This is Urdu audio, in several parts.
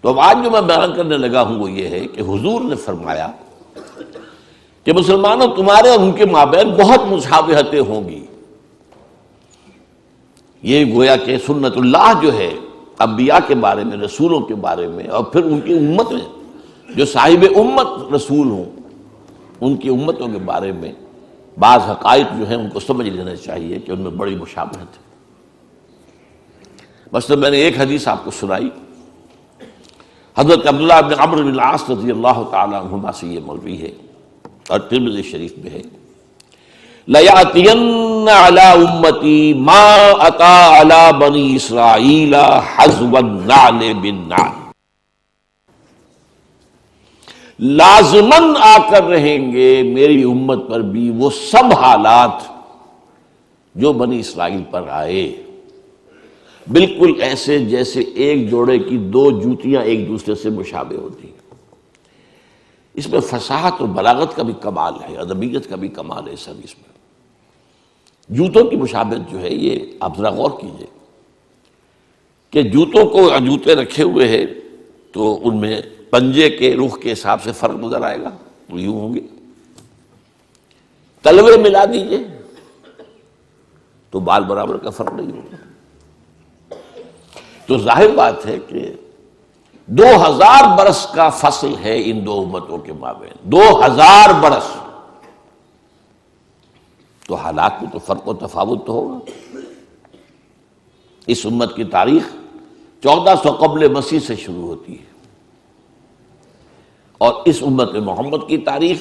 تو اب آج جو میں بیان کرنے لگا ہوں وہ یہ ہے کہ حضور نے فرمایا کہ مسلمانوں تمہارے اور ان کے مابین بہت مشابہتیں ہوں گی. یہ گویا کہ سنت اللہ جو ہے انبیاء کے بارے میں، رسولوں کے بارے میں، اور پھر ان کی امت میں جو صاحب امت رسول ہوں ان کی امتوں کے بارے میں بعض حقائق جو ہیں ان کو سمجھ لینا چاہیے کہ ان میں بڑی مشابہت ہے. مثلا میں نے ایک حدیث آپ کو سنائی، حضرت عبداللہ بن عمرو بن العاص رضی اللہ تعالیٰ عنہما سے یہ مروی ہے اور ترمذی شریف میں ہے، لَيَأْتِيَنَّ عَلَىٰ أُمَّتِي مَا أَتَىٰ عَلَىٰ بَنِي إِسْرَائِيلَ حَذْوَ النَّعْلِ بِالنَّعْلِ، لازماً آ کر رہیں گے میری امت پر بھی وہ سب حالات جو بنی اسرائیل پر آئے، بالکل ایسے جیسے ایک جوڑے کی دو جوتیاں ایک دوسرے سے مشابہ ہوتی ہیں. اس میں فصاحت اور بلاغت کا بھی کمال ہے، ادبیت کا بھی کمال ہے اس حدیث میں. جوتوں کی مشابہت جو ہے یہ آپ ذرا غور کیجئے کہ جوتوں کو جوتے رکھے ہوئے ہیں تو ان میں پنجے کے رخ کے حساب سے فرق نظر آئے گا، تو یوں ہوں گے. تلوے ملا دیجئے تو بال برابر کا فرق نہیں ہوگا. تو ظاہر بات ہے کہ 2000 برس کا فصل ہے ان دو امتوں کے مابین، 2000 برس. تو حالات میں تو فرق و تفاوت تو ہوگا. اس امت کی تاریخ 1400 قبل مسیح سے شروع ہوتی ہے اور اس امت محمد کی تاریخ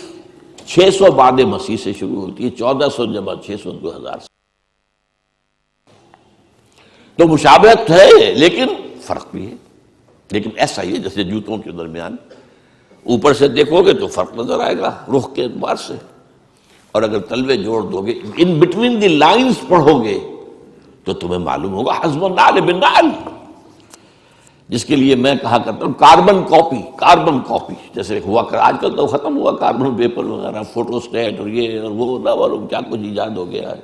600 بعد مسیح سے شروع ہوتی ہے، 1400 جمع 600 2000 سے. تو مشابہت ہے لیکن فرق بھی ہے. لیکن ایسا ہی ہے جیسے جوتوں کے درمیان اوپر سے دیکھو گے تو فرق نظر آئے گا رخ کے اعتبار سے، اور اگر تلوے جوڑ دو گے، ان بٹوین دی لائنز پڑھو گے تو تمہیں معلوم ہوگا حزب النعل بالنعل، جس کے لیے میں کہا کرتا ہوں کاربن کاپی جیسے ہوا کر. آج کل تو ختم ہوا کاربن پیپر وغیرہ، فوٹو اسٹیٹ اور یہ اور وہ نہ معلوم کیا کچھ ایجاد ہو گیا ہے.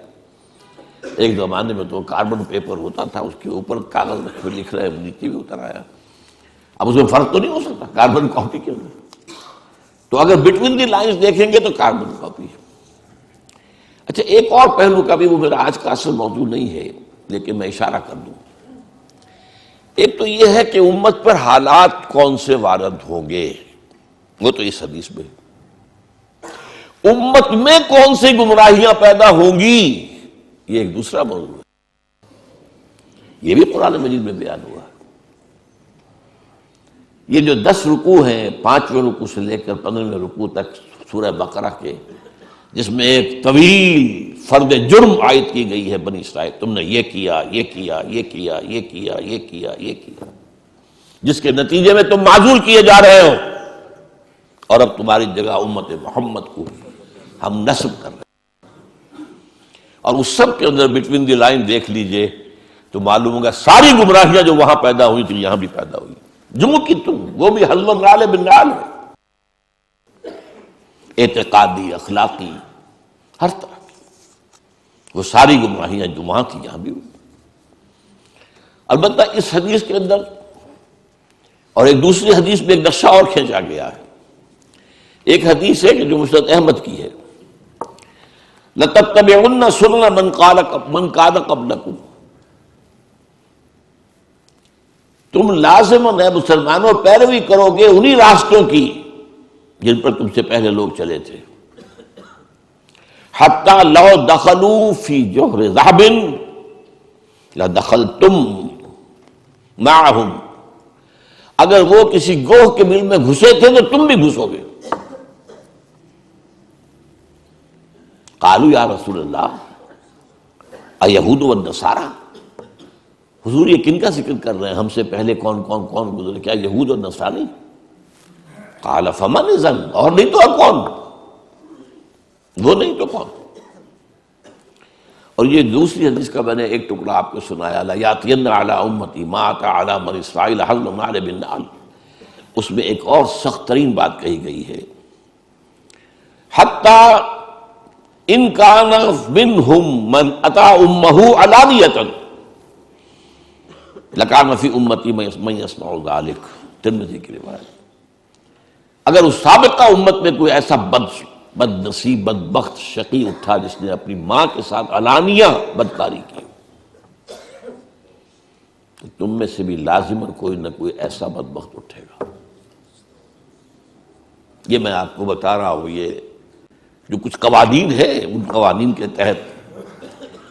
ایک زمانے میں تو کاربن پیپر ہوتا تھا، اس کے اوپر کاغذ پہ لکھ رہے ہیں، نیچے بھی اتر آیا. اب اس میں فرق تو نہیں ہو سکتا کاربن کاپی کے اندر. تو اگر بٹوین دی لائنز دیکھیں گے تو کاربن کاپی. اچھا ایک اور پہلو کا بھی وہ میرا آج کا اصل موضوع نہیں ہے لیکن میں اشارہ کر دوں. ایک تو یہ ہے کہ امت پر حالات کون سے وارد ہوں گے، وہ تو اس حدیث میں. امت میں کون سی گمراہیاں پیدا ہوں گی یہ ایک دوسرا موضوع ہے. یہ بھی قرآن مجید میں بیان ہوا. یہ جو 10 رکوع ہیں، 5ویں رکوع سے لے کر 15ویں رکوع تک سورہ بقرہ کے، جس میں ایک طویل فرد جرم عائد کی گئی ہے بنی اسرائیل، تم نے یہ کیا یہ کیا یہ کیا یہ کیا یہ کیا یہ کیا، جس کے نتیجے میں تم معزول کیے جا رہے ہو، اور اب تمہاری جگہ امت محمد کو ہم نصب کر رہے ہیں. اور اس سب کے اندر بٹوین دی لائن دیکھ لیجئے تو معلوم ہوگا ساری گمراہیاں جو وہاں پیدا ہوئی تھی یہاں بھی پیدا ہوئی. جموں کی تم وہ بھی حزب النعل بالنعل ہے، اعتقادی، اخلاقی، ہر طرح کی وہ ساری گمراہیاں جو وہاں تھی یہاں بھی ہوئی. البتہ اس حدیث کے اندر اور ایک دوسری حدیث میں ایک نقشہ اور کھینچا گیا ہے. ایک حدیث ہے کہ جو مسند احمد کی ہے، لَتَتَّبِعُنَّ سُنَنَ مَنْ كَانَ قَبْلَكُمْ، تم لازماً اے مسلمانوں پیروی کرو گے انہی راستوں کی جن پر تم سے پہلے لوگ چلے تھے. حَتَّى لَوْ دَخَلُوا فِي جُحْرِ ذَهَبٍ لَدَخَلْتُمْ مَعَهُمْ، اگر وہ کسی گوہ کے بل میں گھسے تھے تو تم بھی گھسو گے. قالوا یا رسول اللہ اَیَہُودُ وَالنَّصَارَىٰ، حضور یہ کن کا ذکر کر رہے ہیں، ہم سے پہلے کون گزرے، کیا یہود اور نصرانی؟ قال فمن اذن، اور نہیں تو اب کون، وہ نہیں تو کون. اور یہ دوسری حدیث کا میں نے ایک ٹکڑا آپ کو سنایا، لَيَأْتِيَنَّ عَلَىٰ أُمَّتِي مَا أَتَىٰ عَلَىٰ بَنِي إِسْرَائِيلَ حَزْوَ النَّعْلِ بِالنَّعْلِ، اس میں ایک اور سخت ترین بات کہی گئی ہے، حَتَّىٰ إِن كَانَ مِنْهُمْ مَنْ أَتَىٰ أُمَّهُ عَلَانِيَةً لَكَانَ فِي أُمَّتِي مَن يَصْنَعُ ذَلِكَ. ترمذی کی روایت. اگر اس سابقہ امت میں کوئی ایسا بد نصیب بدبخت شقی اٹھا جس نے اپنی ماں کے ساتھ علانیہ بدکاری کی، تو تم میں سے بھی لازماً کوئی نہ کوئی ایسا بدبخت اٹھے گا. یہ میں آپ کو بتا رہا ہوں، یہ جو کچھ قوانین ہے ان قوانین کے تحت،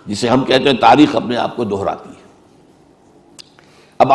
جسے ہم کہتے ہیں تاریخ اپنے آپ کو دہراتی ہے. اب